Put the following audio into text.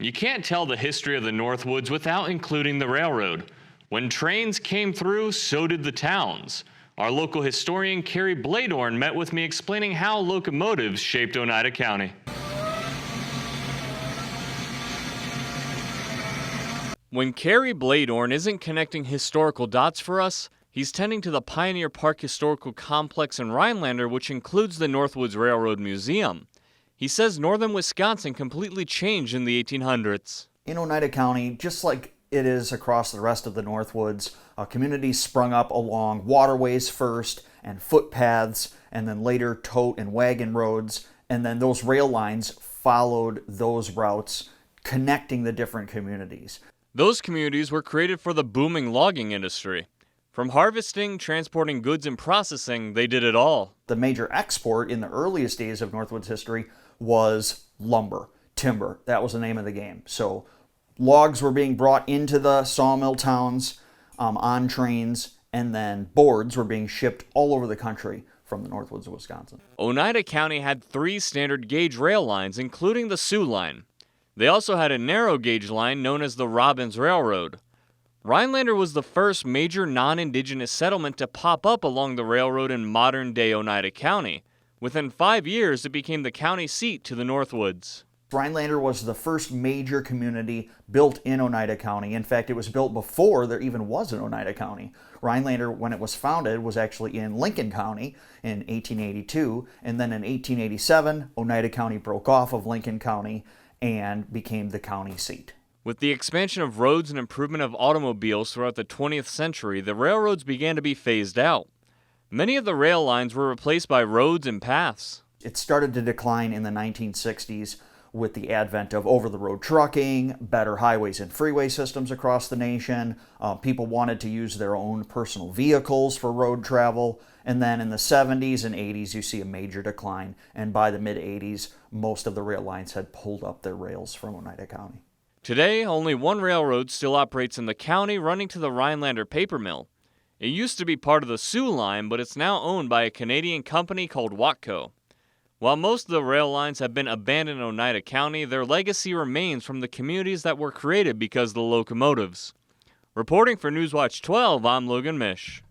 You can't tell the history of the Northwoods without including the railroad. When trains came through, so did the towns. Our local historian Carrie Bladorn met with me explaining how locomotives shaped Oneida County. When Carrie Bladorn isn't connecting historical dots for us, he's tending to the Pioneer Park Historical Complex in Rhinelander, which includes the Northwoods Railroad Museum. He says northern Wisconsin completely changed in the 1800s. In Oneida County, just like it is across the rest of the Northwoods, communities sprung up along waterways first and footpaths, and then later tote and wagon roads, and then those rail lines followed those routes, connecting the different communities. Those communities were created for the booming logging industry. From harvesting, transporting goods, and processing, they did it all. The major export in the earliest days of Northwoods history was lumber, timber. That was the name of the game. So logs were being brought into the sawmill towns on trains, and then boards were being shipped all over the country from the Northwoods of Wisconsin. Oneida County had 3 standard gauge rail lines, including the Sioux Line. They also had a narrow gauge line known as the Robbins Railroad. Rhinelander was the first major non-indigenous settlement to pop up along the railroad in modern-day Oneida County. Within 5 years, it became the county seat to the Northwoods. Rhinelander was the first major community built in Oneida County. In fact, it was built before there even was an Oneida County. Rhinelander, when it was founded, was actually in Lincoln County in 1882, and then in 1887, Oneida County broke off of Lincoln County and became the county seat. With the expansion of roads and improvement of automobiles throughout the 20th century, the railroads began to be phased out. Many of the rail lines were replaced by roads and paths. It started to decline in the 1960s with the advent of over-the-road trucking, better highways and freeway systems across the nation. People wanted to use their own personal vehicles for road travel. And then in the 70s and 80s, you see a major decline. And by the mid-80s, most of the rail lines had pulled up their rails from Oneida County. Today, only one railroad still operates in the county, running to the Rhinelander paper mill. It used to be part of the Sioux Line, but it's now owned by a Canadian company called Watco. While most of the rail lines have been abandoned in Oneida County, their legacy remains from the communities that were created because of the locomotives. Reporting for Newswatch 12, I'm Logan Mish.